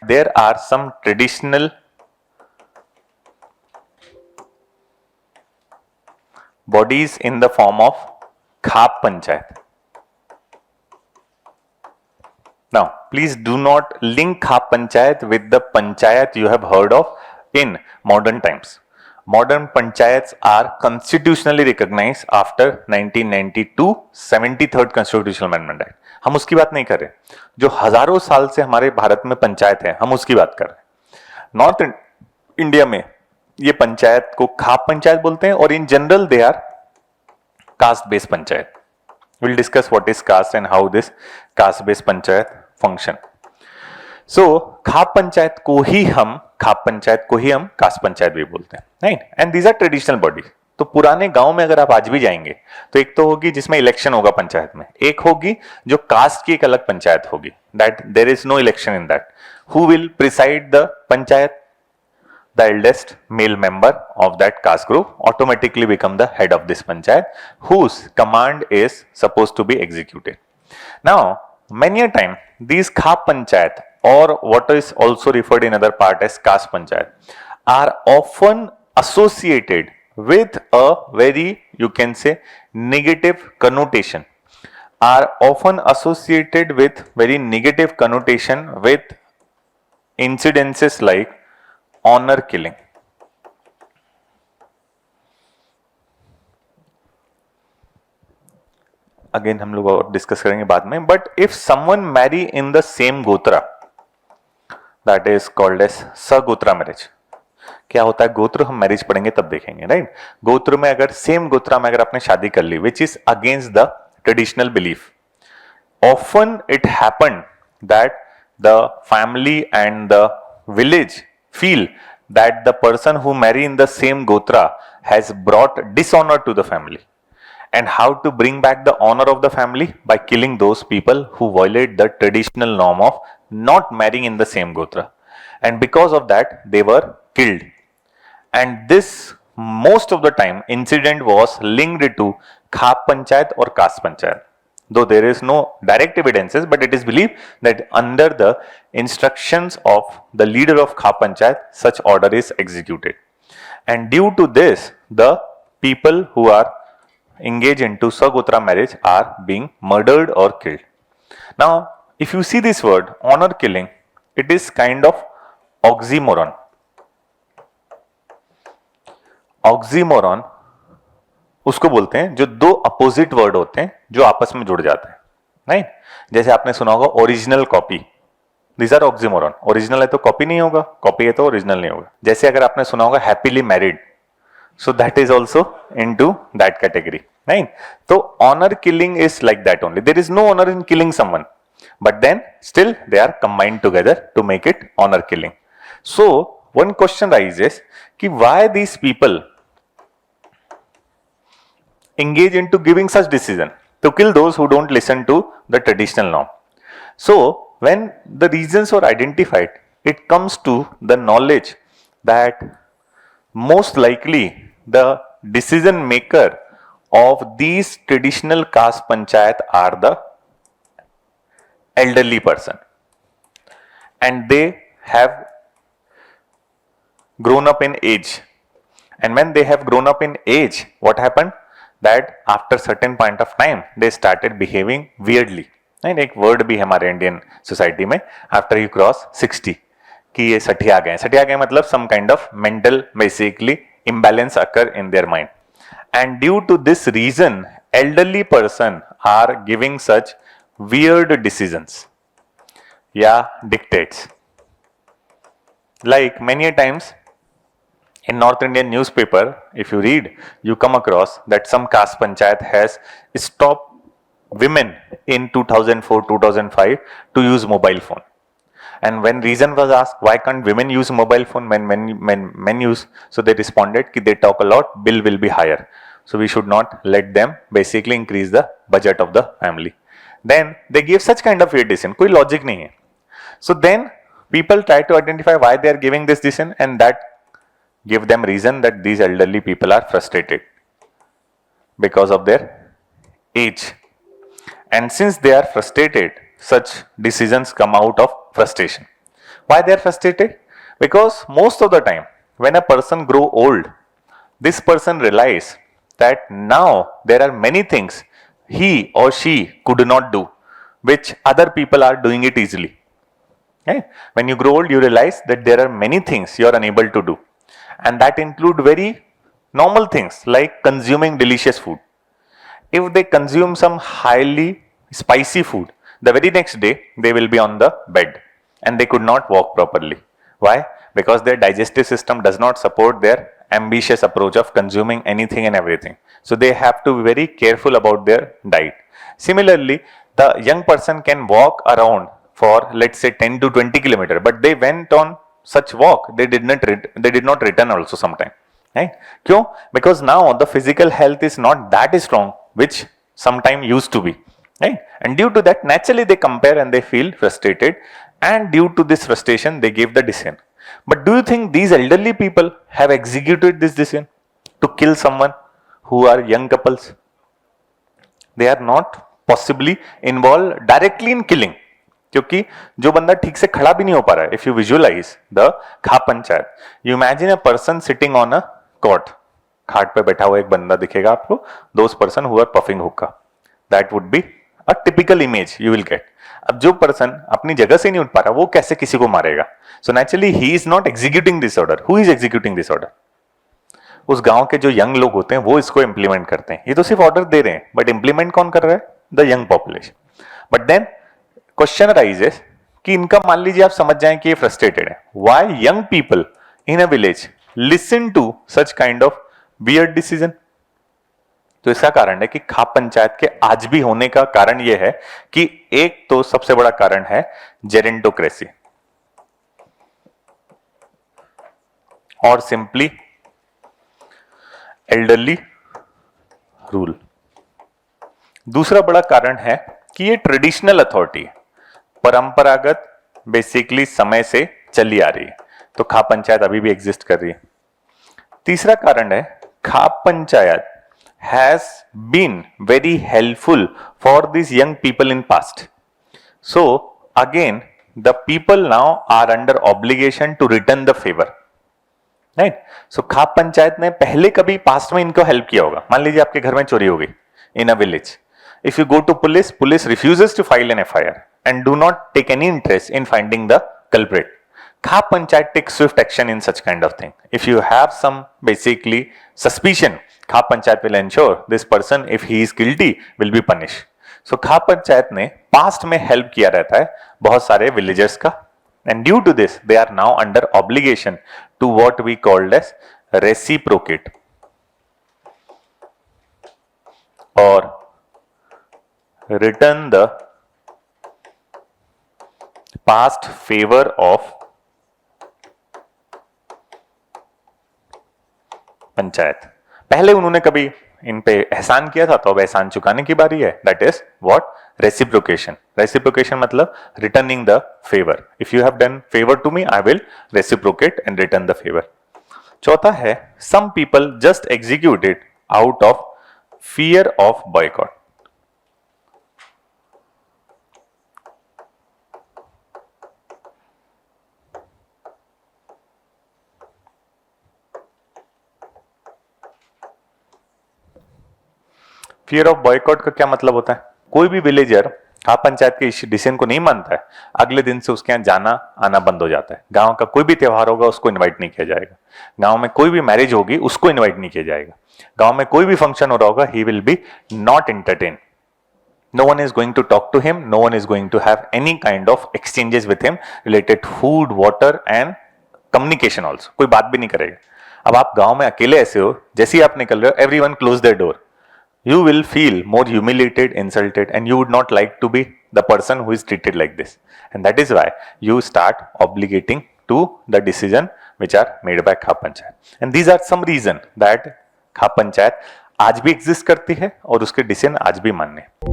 there are some traditional bodies in the form of Khap Panchayat. Now, please do not link Khap Panchayat with the Panchayat you have heard of in modern times. Modern panchayats are constitutionally recognized after 1992 73rd Constitutional Amendment Act. हम उसकी बात नहीं कर रहे, जो हजारों साल से हमारे भारत में पंचायत है हम उसकी बात कर रहे हैं. नॉर्थ इंडिया में ये पंचायत को खाप पंचायत बोलते हैं और in general they are caste based panchayat. We'll discuss what is caste and how this caste based panchayat function. So Khap panchayat को ही हम कास्ट पंचायत भी बोलते हैं, right. And these are traditional bodies. तो पुराने गांव में अगर आप आज भी जाएंगे तो एक तो होगी जिसमें इलेक्शन होगा पंचायत में, एक होगी जो कास्ट की एक अलग पंचायत होगी, that there is no election in that. Who will preside the panchayat? The eldest male member of that caste group automatically become the head of this panchayat, whose command is supposed to be executed. Now, many a time these khap panchayat, or what is also referred in other part as caste panchayat, are often associated with a very, you can say, negative connotation. Are often associated with very negative connotation with incidences like honour killing. Again हम लोग और discuss करेंगे बाद में. But if someone marry in the same gotra, that is called as sagotra marriage. क्या होता है गोत्र, हम मैरिज पढ़ेंगे तब देखेंगे, राइट. गोत्र में अगर सेम गोत्रा में अगर आपने शादी कर ली which is against the traditional belief, often it happen that the family and the village feel that the person who marry in the same gotra has brought dishonor to the family. And how to bring back the honor of the family? By killing those people who violate the traditional norm of not marrying in the same gotra. And because of that, they were killed. And this, most of the time, incident was linked to Khap Panchayat or Caste Panchayat. Though there is no direct evidences, but it is believed that under the instructions of the leader of Khap Panchayat, such order is executed. And due to this, the people who are engaged into Sagotra marriage are being murdered or killed. Now, if you see this word, honor killing, it is kind of oxymoron. Oxymoron उसको बोलते हैं जो दो opposite word होते हैं जो आपस में जुड़ जाते हैं, राइट. जैसे आपने सुना होगा original copy, this are oxymoron. Original है तो कॉपी नहीं होगा, कॉपी है तो ओरिजिनल नहीं होगा. जैसे अगर आपने सुना होगा happily married, so that is also into that category, right. तो honour killing is like that only. There is no honour in killing someone, but then still they are combined together to make it honour killing. So one question rises कि why these people engage into giving such decision to kill those who don't listen to the traditional norm. So when the reasons were identified, it comes to the knowledge that most likely the decision maker of these traditional caste panchayat are the elderly person, and they have grown up in age. And when they have grown up in age, what happened? That after certain point of time they started behaving weirdly. नहीं, एक word भी है हमारे Indian society में, after you cross 60, कि ये सठिया गए मतलब some kind of mental basically imbalance occur in their mind. And due to this reason, elderly person are giving such weird decisions, yeah, dictates. Like many a times in North Indian newspaper, if you read, you come across that some caste panchayat has stopped women in 2004-2005 to use mobile phone. And when reason was asked, why can't women use mobile phone when men use? So they responded that they talk a lot, bill will be higher. So we should not let them basically increase the budget of the family. Then they give such kind of weird decision. कोई logic नहीं है. So then people try to identify why they are giving this decision, and that give them reason that these elderly people are frustrated because of their age. And since they are frustrated, such decisions come out of frustration. Why they are frustrated? Because most of the time, when a person grow old, this person realize that now there are many things he or she could not do, which other people are doing it easily. Okay? When you grow old, you realize that there are many things you are unable to do, and that include very normal things like consuming delicious food. If they consume some highly spicy food, the very next day they will be on the bed and they could not walk properly. Why? Because their digestive system does not support their ambitious approach of consuming anything and everything. So they have to be very careful about their diet. Similarly, the young person can walk around for, let's say, 10 to 20 kilometers, but they went on such walk, they did not return also sometime. Right? क्यों? Because now the physical health is not that strong, which sometime used to be. Right? And due to that, naturally they compare and they feel frustrated, and due to this frustration, they give the decision. But do you think these elderly people have executed this decision to kill someone who are young couples? They are not possibly involved directly in killing. क्योंकि जो बंदा ठीक से खड़ा भी नहीं हो पा रहा है, if you visualize the Khap panchayat, you imagine a person sitting on a cot, खाट पे बैठा हुआ एक बंदा दिखेगा आपको, those person who are puffing hookah, that would be a typical image you will get. अब जो पर्सन अपनी जगह से नहीं उठ पा रहा, वो कैसे किसी को मारेगा? So naturally he is not executing this order. Who is executing this order? उस गांव के जो यंग लोग होते हैं वो इसको इंप्लीमेंट करते हैं. ये तो सिर्फ ऑर्डर दे रहे हैं, बट इंप्लीमेंट कौन कर रहा है? The young population. But then question rises कि इनका मान लीजिए आप समझ जाएं कि ये फ्रस्ट्रेटेड है. Why young people in a village listen to such kind of weird decision? तो इसका कारण है कि खाप पंचायत के आज भी होने का कारण यह है कि एक तो सबसे बड़ा कारण है जेरेंटोक्रेसी, और सिंपली एल्डरली रूल. दूसरा बड़ा कारण है कि ये ट्रेडिशनल अथॉरिटी, परंपरागत, बेसिकली समय से चली आ रही है, तो खाप पंचायत अभी भी एग्जिस्ट कर रही है. तीसरा कारण है खाप panchayat has been very helpful for these young people in past. So again, the people now are under obligation to return the favor. Right? So Khap panchayat ने पहले कभी पास्ट में इनको हेल्प किया होगा. मान लीजिए आपके घर में चोरी हो गई in a village. If you go to police, police refuses to file an FIR and do not take any interest in finding the culprit. Khap Panchayat takes swift action in such kind of thing. If you have some basically suspicion, Khap Panchayat will ensure this person, if he is guilty, will be punished. So Khap Panchayat ने past में help किया रहता है बहुत सारे villagers का, and due to this they are now under obligation to what we called as reciprocate or return the past favor of panchayat. पहले उन्होंने कभी इन पे एहसान किया था, तो अब एहसान चुकाने की बारी है. That is what? Reciprocation. Reciprocation मतलब returning the favour. If you have done favour to me, I will reciprocate and return the favour. चौथा है some people just execute it out of fear of boycott. Fear of boycott का क्या मतलब होता है? कोई भी विलेजर खाप पंचायत के इस डिसीजन को नहीं मानता है, अगले दिन से उसके यहाँ जाना आना बंद हो जाता है. गांव का कोई भी त्योहार होगा उसको इनवाइट नहीं किया जाएगा. गांव में कोई भी मैरिज होगी उसको इनवाइट नहीं किया जाएगा. गांव में कोई भी फंक्शन हो रहा होगा, he will be not entertain. No one is going to talk to him. No one is going to have any kind of exchanges with him related to food, water and communication also. कोई बात भी नहीं करेगा. अब आप गांव में अकेले ऐसे हो, जैसे ही आप निकल रहे हो, everyone close their door. You will feel more humiliated, insulted, and you would not like to be the person who is treated like this. And that is why you start obligating to the decision which are made by Khap Panchayat. And these are some reason that Khap Panchayat आज भी exist करती है और उसके decision आज भी मान्य है.